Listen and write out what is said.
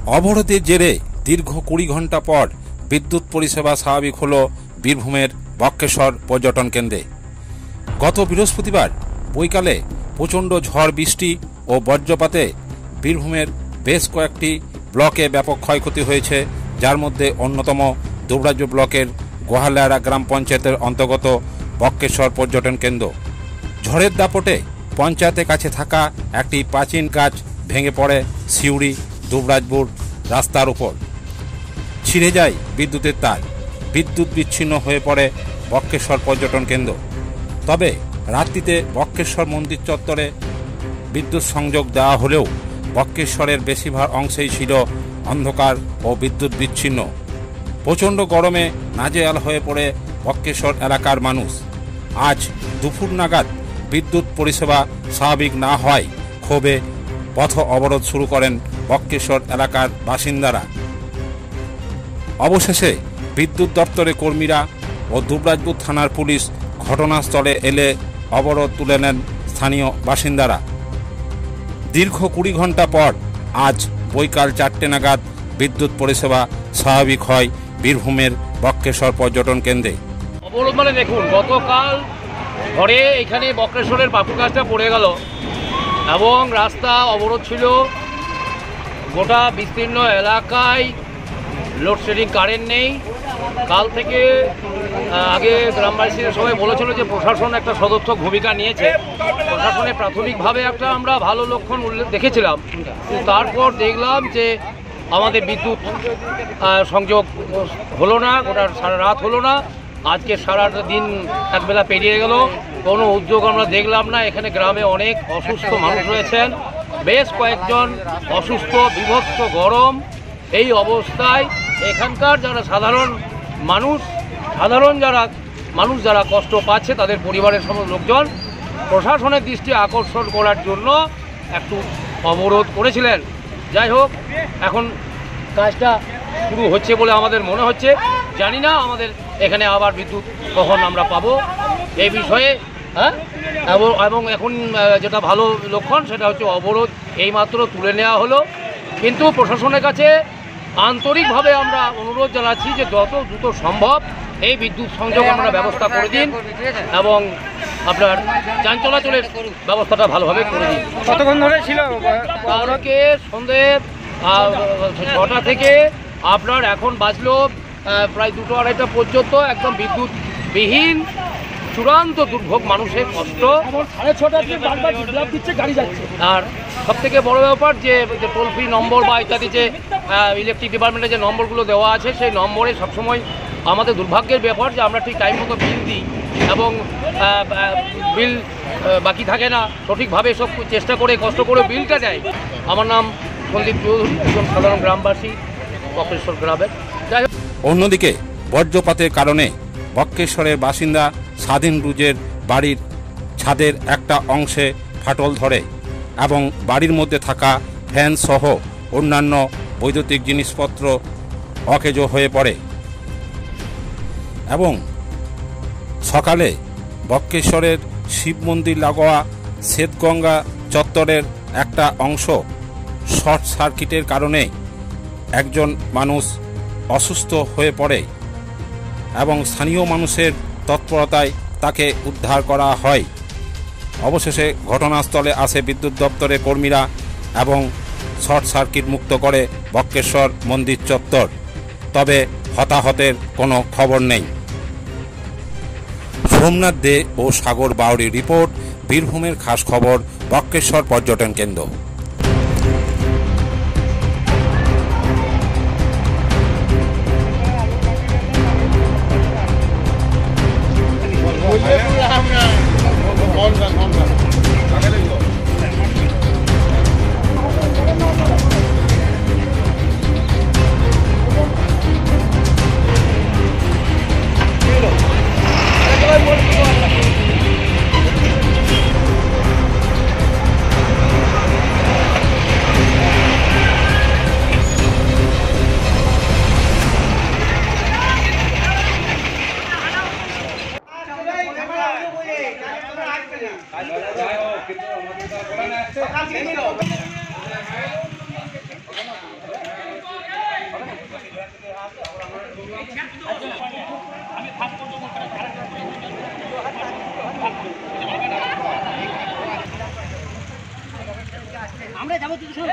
অবরোধের জেরে দীর্ঘ 20 ঘন্টা পর বিদ্যুৎ পরিষেবা স্বাভাবিক হল বীরভূমের বক্রেশ্বর পর্যটন কেন্দ্রে। গত বৃহস্পতিবার বৈকালে প্রচণ্ড ঝড় বৃষ্টি ও বজ্রপাতে বীরভূমের বেশ কয়েকটি ব্লকে ব্যাপক ক্ষয়ক্ষতি হয়েছে, যার মধ্যে অন্যতম দুবরাজ ব্লকের গোহালয়ারা গ্রাম পঞ্চায়েতের অন্তর্গত বক্রেশ্বর পর্যটন কেন্দ্র। ঝড়ের দাপটে পঞ্চায়েতের কাছে থাকা একটি প্রাচীন গাছ ভেঙে পড়ে সিউড়ি দুবরাজপুর রাস্তার উপর, ছিঁড়ে যায় বিদ্যুতের তার, বিদ্যুৎ বিচ্ছিন্ন হয়ে পড়ে বক্রেশ্বর পর্যটন কেন্দ্র। তবে রাত্রিতে বক্রেশ্বর মন্দির চত্বরে বিদ্যুৎ সংযোগ দেওয়া হলেও বক্রেশ্বরের বেশিরভাগ অংশেই ছিল অন্ধকার ও বিদ্যুৎ বিচ্ছিন্ন। প্রচণ্ড গরমে নাজেহাল হয়ে পড়ে বক্রেশ্বর এলাকার মানুষ। আজ দুপুর নাগাদ বিদ্যুৎ পরিষেবা স্বাভাবিক না হওয়ায় ক্ষোভে পথ অবরোধ শুরু করেন বক্রেশ্বর এলাকার বাসিন্দারা। অবশেষে বিদ্যুৎ দপ্তরের কর্মীরা ও দুবরাজপুর থানার পুলিশ ঘটনাস্থলে এলে অবরোধ তুলে নেন স্থানীয় বাসিন্দারা। দীর্ঘ 20 ঘন্টা পর আজ বৈকাল 4টে নাগাদ বিদ্যুৎ পরিষেবা স্বাভাবিক হয় বীরভূমের বক্রেশ্বর পর্যটন কেন্দ্রে। অবরোধ মানে দেখুন, গতকাল ঘরে এখানে বক্রেশ্বরের পাপু গাছটা পড়ে গেল এবং রাস্তা অবরোধ ছিল। গোটা বিস্তীর্ণ এলাকায় লোডশেডিং, কারেন্ট নেই। কাল থেকে আগে গ্রামবাসীরা সবাই বলেছিল যে প্রশাসন একটা সদর্থক ভূমিকা নিয়েছে। প্রশাসনে প্রাথমিকভাবে একটা আমরা ভালো লক্ষণ দেখেছিলাম, তারপর দেখলাম যে আমাদের বিদ্যুৎ সংযোগ হলো না, গোটা সারা রাত হলো না। আজকে সারাটা দিন একবেলা পেরিয়ে গেল, কোনো উদ্যোগ আমরা দেখলাম না। এখানে গ্রামে অনেক অসুস্থ মানুষ রয়েছেন, বেশ কয়েকজন অসুস্থ, বিভৎস গরম। এই অবস্থায় এখানকার যারা সাধারণ মানুষ যারা কষ্ট পাচ্ছে, তাদের পরিবারের সমস্ত লোকজন প্রশাসনের দৃষ্টি আকর্ষণ করার জন্য একটু অবরোধ করেছিলেন। যাই হোক, এখন কাজটা শুরু হচ্ছে বলে আমাদের মনে হচ্ছে। জানি না আমাদের এখানে আবার বিদ্যুৎ কখন আমরা পাবো এই বিষয়ে। এবং এখন যেটা ভালো লক্ষণ সেটা হচ্ছে অবরোধ এইমাত্র তুলে নেওয়া হলো। কিন্তু প্রশাসনের কাছে আন্তরিকভাবে আমরা অনুরোধ জানাচ্ছি যে যত দ্রুত সম্ভব এই বিদ্যুৎ সংযোগ আমরা ব্যবস্থা করে দিন এবং আপনার যান চলাচলের ব্যবস্থাটা ভালোভাবে করে দিন। কতক্ষণ ধরে ছিল? কালকে সন্ধ্যে 6টা থেকে আপনার এখন বাজলো প্রায় 2-2:30 পর্যন্ত একদম বিদ্যুৎবিহীন চূড়ান্ত দুর্ভোগ, মানুষের কষ্ট। 6:30 দিচ্ছে, গাড়ি যাচ্ছে। আর সব থেকে বড় ব্যাপার যে টোল ফ্রি নম্বর বা ইত্যাদি যে ইলেকট্রিক ডিপার্টমেন্টের যে নম্বরগুলো দেওয়া আছে, সেই নম্বরে সবসময় আমাদের দুর্ভাগ্যের ব্যাপার যে আমরা ঠিক টাইম মতো বিল দিই এবং বিল বাকি থাকে না। সঠিকভাবে সব চেষ্টা করে কষ্ট করে বিলটা দেয়। আমার নাম সন্দীপ চৌধুরী, একজন সাধারণ গ্রামবাসী বক্রেশ্বর গ্রামের। যাই হোক, অন্যদিকে বজ্রপাতের কারণে বক্রেশ্বরের বাসিন্দা স্বাধীন রুজের বাড়ির ছাদের একটা অংশে ফাটল ধরে এবং বাড়ির মধ্যে থাকা ফ্যান সহ অন্যান্য বৈদ্যুতিক জিনিসপত্র অকেজো হয়ে পড়ে এবং সকালে বক্রেশ্বরের শিব মন্দির লাগোয়া শ্বেতগঙ্গা চত্বরের একটা অংশ শর্ট সার্কিটের কারণে একজন মানুষ অসুস্থ হয়ে পড়ে এবং স্থানীয় মানুষের তৎপরতায় তাকে উদ্ধার করা হয়। অবশেষে ঘটনাস্থলে আসে বিদ্যুৎ দপ্তরের কর্মীরা এবং শর্ট সার্কিট মুক্ত করে বক্রেশ্বর মন্দির চত্বর। তবে হতাহতের কোনো খবর নেই। সোমনাথ দে ও সাগর বাউরির রিপোর্ট, বীরভূমের খাস খবর, বক্রেশ্বর পর্যটন কেন্দ্র। আমরা যাবো কিছু সময়